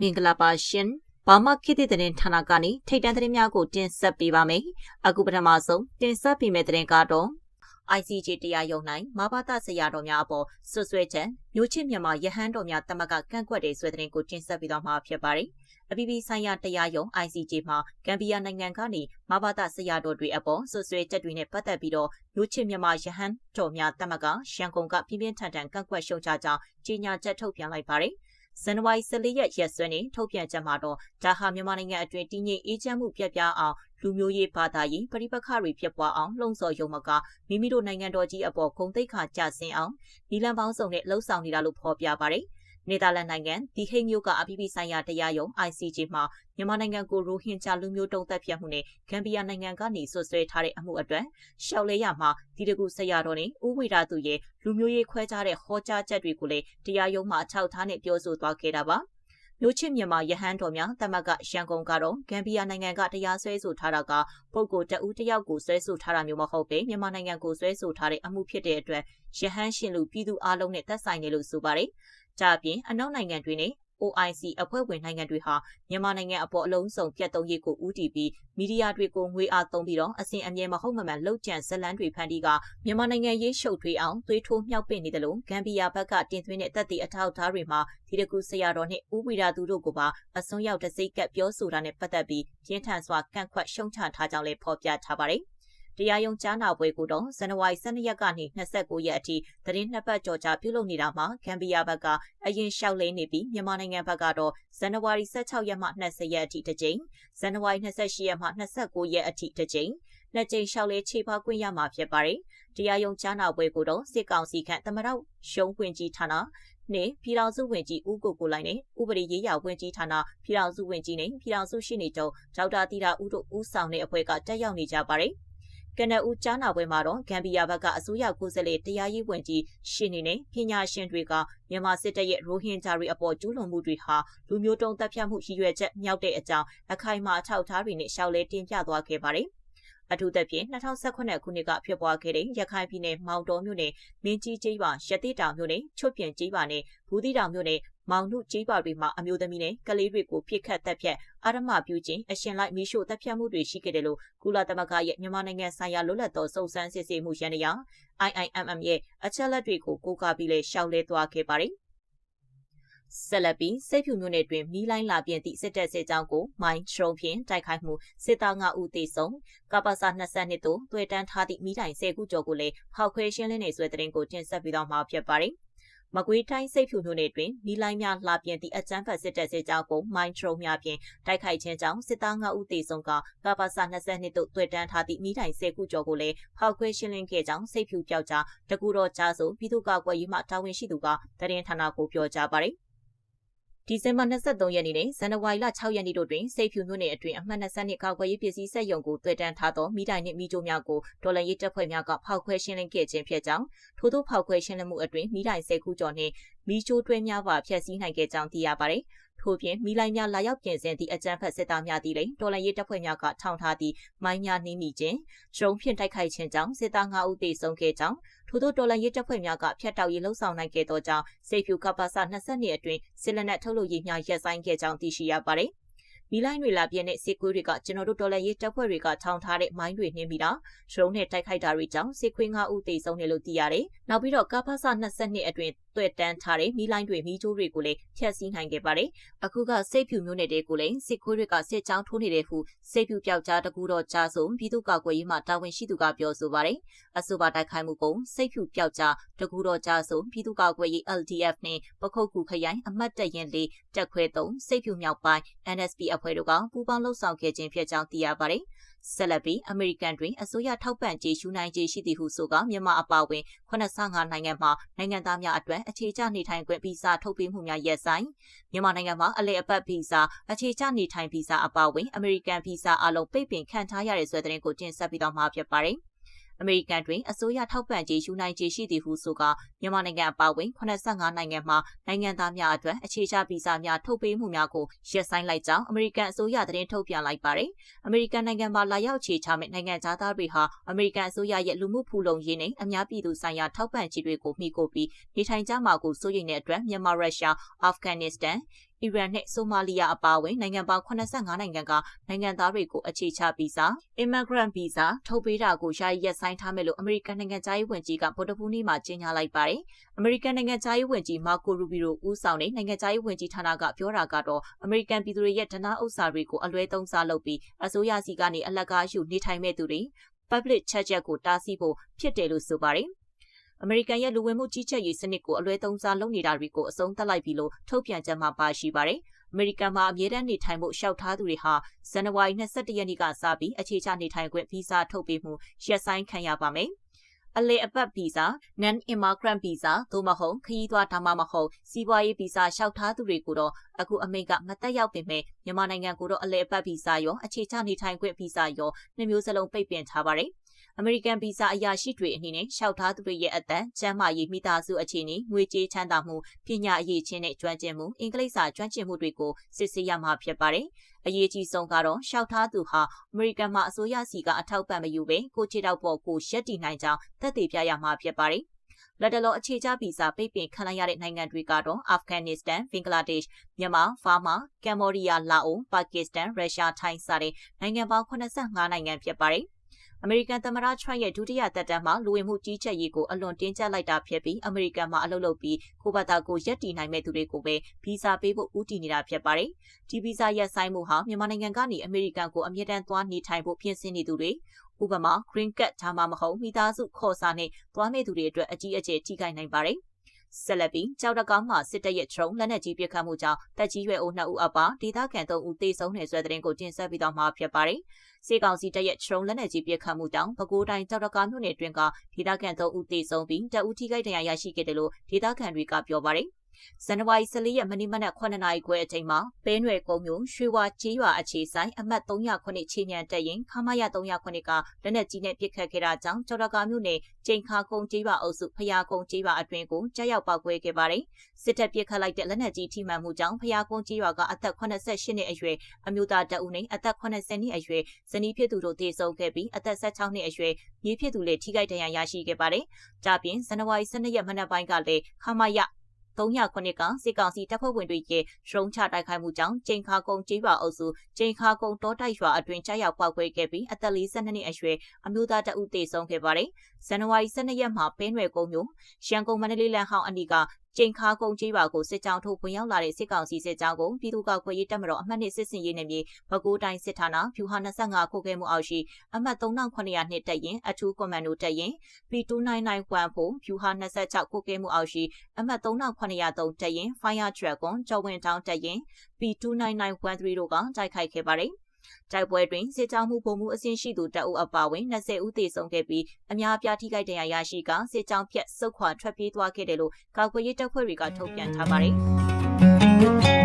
မင်္ဂလာပါရှင်ဘာမှခေတ်သစ်သတင်းဌာနကနေထိတ်တန့်သတင်းများကိုတင်ဆက်ပေးပါမယ်အခုပထမဆုံးတင်ဆက်ပေးမယ့်သတင်းကတော့ ICJ တရားရုံး၌မဘာသာဆရာတော်များအပေါ်ဆွဆွဲချက်မျိုးချစ်မြန်မာရဟန်းတော်များတမကကန့်ကွက်တဲ့ဆွဲသတင်းကိုတင်ဆက်ပေးသွားမှာဖြစ်ပါတယ်အပြည်ပြည်ဆိုင်ရာတရားရုံး ICJ မှာဂမ်ဘီယာနိုင်ငံကနေမဘာသာဆရာတော်တွေအပေါ်ဆွဆွဲချက်တွေနဲ့ပတ်သက်ပြီးတော့မျိုးချစ်မြန်မာရဟန်းတော်များတမကရန်ကုန်ကပြင်းပြင်းထန်ထန်ကန့်ကွက်ရှုတ်ချကြောင်းကြေညာချက်ထုတ်ပြန်လိုက်ပါတယ်ဇန်နဝါရီ14ရက်ရက်စွဲနဲ့ထုတ်ပြန်ချက်မှာတော့ဒါဟာမြန်မာနိုင်ငံအတွင်းတည်ငြိမ်အေးချမ်းမှုပြပြအောင်လူမျိုးရေးဘာသာရေးပဋိပက္ခတွေဖြစ်ပွားအောင်လှုံ့ဆော်ရုံမကမိမိတို့နိုင်ငံတော်ကြီးအပေါ်ဂုဏ်သိက္ခာကျဆင်းအောင်နီလန်ပေါင်းစုံနဲ့လှုံ့ဆော်နေတာလို့ဖော်ပြပါတယ်။နယ်သာလန်နိုင်ငံဒီဟိတ်မြို့ကအပြည်ပြည်ဆိုင်ရာတရားရုံး ICJ မှာမြန်မာနိုင်ငံကိုရိုဟင်ဂျာလူမျိုးတုံးသတ်ဖြတ်မှုနဲ့ဂမ်ဘီယာနိုင်ငံကနေဆွဆွဲထားတဲ့အမှုအတွက်ရှောက်လဲရမှာဒီတကူဆရာတော်နဲ့ဦးဝိရာသူရဲ့လူမျိုးရေးခွဲခြားတဲ့ဟောကြားချက်တွေကိုလည်းတရားရုံးမှာအထောက်ထားနဲ့ပြောဆိုသွားခဲ့တာပါ။မျိုးချစ်မြန်မာရဟန်းတော်များတမကရန်ကုန်ကတော့ဂမ်ဘီယာနိုင်ငံကတရားစွဲဆိုထားတာကပုဂ္ဂိုလ်တဦးတယောက်ကိုစွဲဆိုထားတာမျိုးမဟုတ်ပဲမြန်မာနိုင်ငံကိုစွဲဆိုထားတဲ့အမှုဖြစ်တဲ့အတွက်ရဟန်းရှင်လူပြည်သူအလုံးနဲ့သက်ဆိုင်တယ်လို့ဆိုပါတယ်။ဒါအပြင်အနောက်နိုင်ငံတွေနဲ့OIC အဖွဲ့ဝင်နိုင်ငံတွေဟာမြန်မာနိုင်ငံအပေါ်အလုံးစုံပြတ်သုံးရေးကိုဦးတည်ပြီးမီဒီယာတွေကိုငွေအားသုံးပြီးတော့အစဉ်အမြဲမဟုတ်မမှန်လှုပ်ကြံဇလန်းတွေဖန်တီးကမြန်မာနိုင်ငံရေးရှုပ်ထွေးအောင်သွေးထိုးမြောက်ပင့်နေတယ်လို့ဂမ်ဘီယာဘက်ကတင်သွင်းတဲ့တပ်တွေအထောက်အထားတွေမှာဒီတကူဆရာတော်နဲ့ဦးဝိရာသူတို့ကိုပါအစွန်းရောက်တစိမ့်ကပ်ပြောဆိုတာနဲ့ပတ်သက်ပြီးပြင်းထန်စွာကန့်ကွက်ရှုံချထားကြောင်းလည်းဖော်ပြထားပါတယ်တရားရုံးကြားနာပွဲကိုတော့ဇန်နဝါရီ12ရက်ကနေ29ရက်အထိသတင်းနှစ်ပတ်ကျော်ကြာပြုလုပ်နေတာမှာဂမ်ဘီယာဘက်ကအရင်လျှောက်လဲနေပြီးမြန်မာနိုင်ငံဘက်ကတော့ဇန်နဝါရီ16ရက်မှ20ရက်အထိတစ်ကြိမ်ဇန်နဝါရီ28ရက်မှ29ရက်အထိတစ်ကြိမ်နှစ်ကြိမ်လျှောက်လဲခြေဖောက်ခွင့်ရမှာဖြစ်ပါတယ်တရားရုံးကြားနာပွဲကိုတော့စစ်ကောင်စီခန့်သမရရှုံးဝင်ကြီးဌာနနဲ့ပြည်ထောင်စုဝင်ကြီးဦးကိုလိုက်နဲ့ဥပဒေရေးရာဝင်ကြီးဌာနပြည်ထောင်စုဝင်ကြီးနဲ့ပြည်ထောင်စုရှိနေချုပ်ဒေါက်တာတီတာဦးတို့ဦးဆောင်တဲ့အဖွဲ့ကတက်ရောက်နေကြပါတယ်ကနဦးကြားနာပွဲမှာတော့ဂမ်ဘီယာဘက်ကအစိုးရကိုယ်စားလှယ်တရားရေးဝန်ကြီးရှင်းနေနဲ့ပညာရှင်တွေကမြန်မာစစ်တပ်ရဲ့ရိုဟင်ဂျာတွေအပေါ်ကျူးလွန်မှုတွေဟာလူမျိုးတုံးတပ်ဖြတ်မှုရည်ရွယ်ချက်မြောက်တဲ့အကြောင်းအခိုင်အမာအထောက်အထားတွေနဲ့ရှောက်လဲတင်ပြသွားခဲ့ပါတယ်။အထူးသဖြင့်2018ခုနှစ်ကဖြစ်ပွားခဲ့တဲ့ရခိုင်ပြည်နယ်မောင်တော်မြို့နယ်မင်းကြီးကျေးရွာရတိတောင်မြို့နယ်ချွတ်ပြင်ကျေးရွာနဲ့ဘူးသီးတောင်မြို့နယ်မောင်နုကျေးရွာတွေမှာအမျိုးသမီးနဲ့ကလေးတွေကိုပြစ်ခတ်တပ်ဖြတ်အာရမပြုခြင်းအရှင်လိုက်မီးရှို့တပ်ဖြတ်မှုတွေရှိခဲ့တယ်လို့ကုလသမဂ္ဂရဲ့မြန်မာနိုင်ငံဆိုင်ရာလွတ်လပ်သောစုံစမ်းစစ်ဆေးမှုရန်ရာ IIMM ရဲ့အချက်အလက်တွေကိုကိုးကားပြီးလဲရှောက်လဲသွားခဲ့ပါတယ်ဆက်လက်ပြီးစိတ်ဖြူမျိုးနယ်တွင်မီးလိုင်းလာပြင်းသည့်စစ်တပ်စစ်ကြောင်းကိုမိုင်းရှုံဖြင့်တိုက်ခိုက်မှုစစ်သား9ဦးသေဆုံးကပ္ပစာ22တို့တွေ့တန်းထားသည့်မီးတိုင်10ခုကျော်ကိုလည်းဖောက်ခွဲရှင်းလင်းနေဆွဲတဲ့တင်ကိုတင်ဆက်ပြီးတော့မှာဖြစ်ပါတယ်မကွေးတိုင်းစိတ်ဖြူမျိုးနယ်တွင်မီးလိုင်းများလာပြင်းသည့်အကြမ်းဖက်စစ်တပ်စစ်ကြောင်းကိုမိုင်းရှုံများဖြင့်တိုက်ခိုက်ခြင်းကြောင့်စစ်သား9ဦးသေဆုံးကကပ္ပစာ22တို့တွေ့တန်းထားသည့်မီးတိုင်10ခုကျော်ကိုလည်းဖောက်ခွဲရှင်းလင်းခဲ့ကြောင်းစိတ်ဖြူပြောက်ကြားတကူတော်ကြားဆိုပြည်သူ့ကာကွယ်ရေးမှတာဝန်ရှိသူကသတင်းဌာနကိုပြောကြားပါတယ်ဒီဇင်ဘာ23ရက်နေ့နဲ့ဇန်နဝါရီလ6ရက်နေ့တို့တွင်စိတ်ဖြူမြို့နယ်အတွင်းအမှတ်20ကာကွယ်ရေးပစ္စည်းစက်ရုံကိုတွေ့တန်းထားသောမိတိုင်နှင့်မိကြိုးများကိုဒေါ်လာရေးတပ်ဖွဲ့များကဖောက်ခွဲရှင်းလင်းခဲ့ခြင်းဖြစ်ကြောင်းထို့သောဖောက်ခွဲရှင်းလင်းမှုအတွင်းမိတိုင်10ခုကျော်နှင့်မိကြိုးတွဲများပါဖျက်ဆီးနိုင်ခဲ့ကြောင်းသိရပါသည်ထို့ပြင်မိလိုင်းများလာရောက်ပြင်ဆင်သည့်အကြမ်းဖက်စစ်သားများသည်လည်းဒေါ်လာရေးတပ်ဖွဲ့များကထောင်ထားသည့်မိုင်းများနှင်းမိခြင်းဒရုန်းဖြင့်တိုက်ခိုက်ခြင်းကြောင့်စစ်သား9ဦးသေဆုံးခဲ့ကြောင်းထို့သောဒေါ်လာရေးတပ်ဖွဲ့များကဖျက်တောက်ရေးလှုံ့ဆော်နိုင်ခဲ့သောကြောင့်စိတ်ဖြူကပ္ပစာ22အတွင်းစစ်လက်နက်ထုတ်လုပ်ရေးများရပ်ဆိုင်းခဲ့ကြောင်းသိရှိရပါသည်မီလိုင်းတွေလာပြင်းတဲ့စစ်ကွေးတွေကကျွန်တော်တို့ဒေါ်လာရေးတပ်ဖွဲ့တွေကထောင်ထားတဲ့မိုင်းတွေနှင်းပြီးတော့ဒရုန်းနဲ့တိုက်ခိုက်တာတွေကြောင့်စစ်ခွေး9ဦးသေဆုံးတယ်လို့သိရတယ်။နောက်ပြီးတော့ကပ္ပစာ22အတွင်းတွေ့တန်းထားတဲ့မီလိုင်းတွေမီးကြိုးတွေကိုလည်းဖျက်ဆီးနိုင်ခဲ့ပါတယ်။အခုကစိတ်ဖြူမျိုးနယ်တွေကိုလည်းစစ်ခွေးတွေကစစ်ကြောင်းထိုးနေတဲ့ဟုစိတ်ဖြူပြောက်ကြားတကူတော်ကြားဆိုပြည်သူ့ကာကွယ်ရေးမှတာဝန်ရှိသူကပြောဆိုပါတယ်။အဆိုပါတိုက်ခိုက်မှုကိုစိတ်ဖြူပြောက်ကြားတကူတော်ကြားဆိုပြည်သူ့ကာကွယ်ရေး LDF နဲ့ပခုတ်ကူခရိုင်အမှတ်တရင်လေးတက်ခွဲ3စိတ်ဖြူမြောက်ပိုင်း NSP အဖွဲ့တို့ကပူးပေါင်းလှုပ်ဆောင်ခဲ့ခြင်းဖြစ်ကြောင်းသိရပါတယ်။ဆက်လက်ပြီးအမေရိကန်တွင်အစိုးရထောက်ပံ့ကြေးယူနိုင်ခြင်းရှိသည်ဟုဆိုကမြန်မာအပါအဝင်85နိုင်ငံမှနိုင်ငံသားများအတွက်အခြေချနေထိုင်ခွင့်ဗီဇာထုတ်ပေးမှုများရပ်ဆိုင်းမြန်မာနိုင်ငံမှာအလဲအပတ်ဗီဇာအခြေချနေထိုင်ဗီဇာအပါအဝင်အမေရိကန်ဗီဇာအလုံးပိတ်ပင်ခံထားရတဲ့ဆိုတဲ့သတင်းကိုတင်ဆက်ပြီးတော့မှာဖြစ်ပါတယ်အမေရိကန်တွင်အစိုးရထောက်ပံ့ကြေးယူနိုင်ခြင်းရှိသည်ဟုဆိုကမြန်မာနိုင်ငံအပါအဝင်85နိုင်ငံမှနိုင်ငံသားများအတွက်အခြေချဗီဇာများထုတ်ပေးမှုများကိုရပ်ဆိုင်းလိုက်ကြောင်းအမေရိကန်အစိုးရသတင်းထုတ်ပြန်လိုက်ပါတယ်။အမေရိကန်နိုင်ငံမှာလာရောက်အခြေချမဲ့နိုင်ငံသားတွေဟာအမေရိကန်အစိုးရရဲ့လူမှုဖူလုံရေးနဲ့အများပြည်သူဆိုင်ရာထောက်ပံ့ကြေးတွေကိုမှီခိုပြီးနေထိုင်ကြမှာကိုစိုးရိမ်တဲ့အတွက်မြန်မာရုရှားအာဖဂန်နစ္စတန် အီရန်နဲ့ဆိုမာလီယာအပါအဝင်နိုင်ငံပေါင်း85နိုင်ငံကနိုင်ငံသားတွေကိုအခြေချဗီဇာ immigrant visa ထုတ်ပေးတာကိုယာယီရပ်ဆိုင်းထားမယ်လို့အမေရိကန်နိုင်ငံသားရေးဝန်ကြီးကဗုဒ္ဓဘူးနေ့မှာကြေညာလိုက်ပါတယ်။အမေရိကန်နိုင်ငံသားရေးဝန်ကြီးမာကိုရူဘီရိုဦးဆောင်တဲ့နိုင်ငံသားရေးဝန်ကြီးဌာနကပြောတာကတော့အမေရိကန်ပြည်သူတွေရဲ့ဒဏ္ဍဥစ္စာတွေကိုအလွဲသုံးစားလုပ်ပြီးအစိုးရစီကနေအလကားယူနေထိုင်မဲ့သူတွေ public charge ကိုတားဆီးဖို့ဖြစ်တယ်လို့ဆိုပါတယ်။အမေရိကန်ရဲ့လူဝင်မှုကြီးကြပ်ရေးစနစ်ကိုအလွဲသုံးစားလုပ်နေတာတွေကိုအဆုံးသတ်လိုက်ပြီလို့ထုတ်ပြန်ချက်မှာပါရှိပါတယ်။အမေရိကန်မှာအမြဲတမ်းနေထိုင်ဖို့လျှောက်ထားသူတွေဟာဇန်နဝါရီ21ရက်နေ့ကစပြီးအခြေချနေထိုင်ခွင့်ဗီဇာထုတ်ပေးမှုရပ်ဆိုင်းခံရပါမယ်။အလေအပတ်ဗီဇာ non-immigrant visa သို့မဟုတ်ခရီးသွားဒါမှမဟုတ်စီးပွားရေးဗီဇာလျှောက်ထားသူတွေကိုတော့အခုအမိန့်ကမတက်ရောက်ပေမဲ့မြန်မာနိုင်ငံကိုတော့အလေအပတ်ဗီဇာရောအခြေချနေထိုင်ခွင့်ဗီဇာရောနှစ်မျိုးစလုံးပိတ်ပင်ထားပါတယ်။အမေရိကန်ဗီဇာအရာရှိတွေအနေနဲ့လျှောက်ထားသူတွေရဲ့အသက်၊ကျန်းမာရေးမိသားစုအခြေအနေ၊ငွေကြေးချမ်းသာမှု၊ပညာအရေးချင်းနဲ့ကျွမ်းကျင်မှု၊အင်္ဂလိပ်စာကျွမ်းကျင်မှုတွေကိုစစ်ဆေးရမှာဖြစ်ပါတယ်။အရေးကြီးဆုံးကတော့လျှောက်ထားသူဟာအမေရိကန်မှာအစိုးရစီကအထောက်ပံ့မယူဘဲကိုခြေထောက်ပေါ်ကိုရက်တည်နိုင်ကြောင်းသက်သေပြရမှာဖြစ်ပါတယ်။လက်တလောအခြေချဗီဇာပိတ်ပင်ခံလိုက်ရတဲ့နိုင်ငံတွေကတော့အာဖဂန်နစ္စတန်၊ဘင်္ဂလားဒေ့ရှ်၊မြန်မာ၊ဘာမာ၊ကမ္ဘောဒီးယား၊လာအို၊ပါကစ္စတန်၊ရုရှား၊ထိုင်းစတဲ့နိုင်ငံပေါင်း85နိုင်ငံဖြစ်ပါတယ်။အမေရိကန်သမ္မတထရန့်ရဲ့ဒုတိယသက်တမ်းမှာလူဝင်မှုကြီးကြပ်ရေးကိုအလွန်တင်းကျပ်လိုက်တာဖြစ်ပြီးအမေရိကန်မှာအလုပ်လုပ်ပြီးကိုဘာသာကိုရက်တည်နိုင်မဲ့သူတွေကိုပဲဗီဇာပေးဖို့ဦးတည်နေတာဖြစ်ပါတယ်။ဒီဗီဇာရပ်ဆိုင်းမှုဟာမြန်မာနိုင်ငံကနေအမေရိကန်ကိုအမြဲတမ်းသွားနေထိုင်ဖို့ပြင်ဆင်နေသူတွေဥပမာ green card ဒါမှမဟုတ်မိသားစုခေါ်စာနဲ့သွားမဲ့သူတွေအတွက်အကြီးအကျယ်ထိခိုက်နိုင်ပါတယ်။ဆက်လက်ပြီးကြောက်တကောင်းမှာစစ်တပ်ရဲ့ဒရုန်းလက်နက်ကြီးပစ်ခတ်မှုကြောင့်တပ်ကြီးရွယ်အို2ဦးအပါဒေသခံ3ဦးသေဆုံးနေဆွဲတဲ့တင်ကိုတင်ဆက်ပြီးတော့မှာဖြစ်ပါတယ်။စေကောင်စီတပ်ရဲ့ဒရုန်းလက်နက်ကြီးပစ်ခတ်မှုကြောင့်ပဲခူးတိုင်းကြောက်တကောင်းမြို့နယ်တွင်ကဒေသခံ3ဦးသေဆုံးပြီးတအူးထိခိုက်ဒဏ်ရာရရှိခဲ့တယ်လို့ဒေသခံတွေကပြောပါတယ်။ဇန်နဝါရီ14ရက်မနေ့မနက်9နာရီခွဲအချိန်မှာပဲနွယ်ကုန်းမြို့ရွှေဝါကျေးရွာအခြေဆိုင်အမှတ်309ခြေမြန်တက်ရင်ခမရ309ကလက်နက်ကြီးနဲ့ပစ်ခတ်ခဲ့တာကြောင့်ကြော်တကာမြို့နယ်ကျိန်ခါကုန်းကျေးရွာအုပ်စုဖျားကုန်းကျေးရွာအတွင်းကိုကြားရောက်ပောက်ကွဲခဲ့ပါတယ်။စစ်တပ်ပစ်ခတ်လိုက်တဲ့လက်နက်ကြီးထိမှန်မှုကြောင့်ဖျားကုန်းကျေးရွာကအသက်88နှစ်အရွယ်အမျိုးသားတအုပ်နဲ့အသက်80နှစ်အရွယ်ဇနီးဖြစ်သူတို့သေဆုံးခဲ့ပြီးအသက်16နှစ်အရွယ်မြေးဖြစ်သူလည်းထိခိုက်ဒဏ်ရာရရှိခဲ့ပါတယ်။ဒါပြင်ဇန်နဝါရီ12ရက်မနက်ပိုင်းကလည်းခမရ309ကစစ်ကောင်စီတပ်ဖွဲ့ဝင်တွေရဲ့ရုံးချတိုက်ခိုက်မှုကြောင့်ကျိန်ခါကုန်းကျေးရွာအုပ်စုကျိန်ခါကုန်းတောတိုက်ရွာအတွင်းကြားရောက်ပောက်ကွဲခဲ့ပြီးအသက်42နှစ်အရွယ်အမျိုးသားတအုပ်သေဆုံးခဲ့ပါတယ်။ဇန်နဝါရီ12ရက်မှာပဲနွယ်ကုန်းမြို့ရန်ကုန်မန္တလေးလမ်းဟောင်းအနီးကကျိန်ခါကုန်းကျေးရွာကိုစစ်ကြောင်းထိုးဝင်ရောက်လာတဲ့စစ်ကောင်စီစစ်ကြောင်းကိုပြည်သူ့ကာကွယ်ရေးတပ်မတော်အမှတ်2စစ်စင်ရေးနယ်မြေပဲခူးတိုင်းစစ်ဌာနဖြူဟာ25ခုခဲမှုအောက်ရှိအမှတ်3900တပ်ရင်အထူးကွန်မန်ဒိုတပ်ရင် P29914ဖို့ဖြူဟာ26ခုခဲမှုအောက်ရှိအမှတ်3903တပ်ရင် Fire Dragon ကျော်ဝင်တောင်းတပ်ရင် P29913တို့ကတိုက်ခိုက်ခဲ့ပါတယ်။တိုက်ပွဲတွင်စစ်ကြောင်းမှုပုံမှုအဆင့်ရှိသူတအုပ်အပါဝင်20ဦးသေဆုံးခဲ့ပြီးအများအပြားထိခိုက်ဒဏ်ရာရရှိကစစ်ကြောင်းဖြတ်ဆုတ်ခွာထွက်ပြေးသွားခဲ့တယ်လို့ကာကွယ်ရေးတပ်ဖွဲ့တွေကထုတ်ပြန်ထားပါတယ်။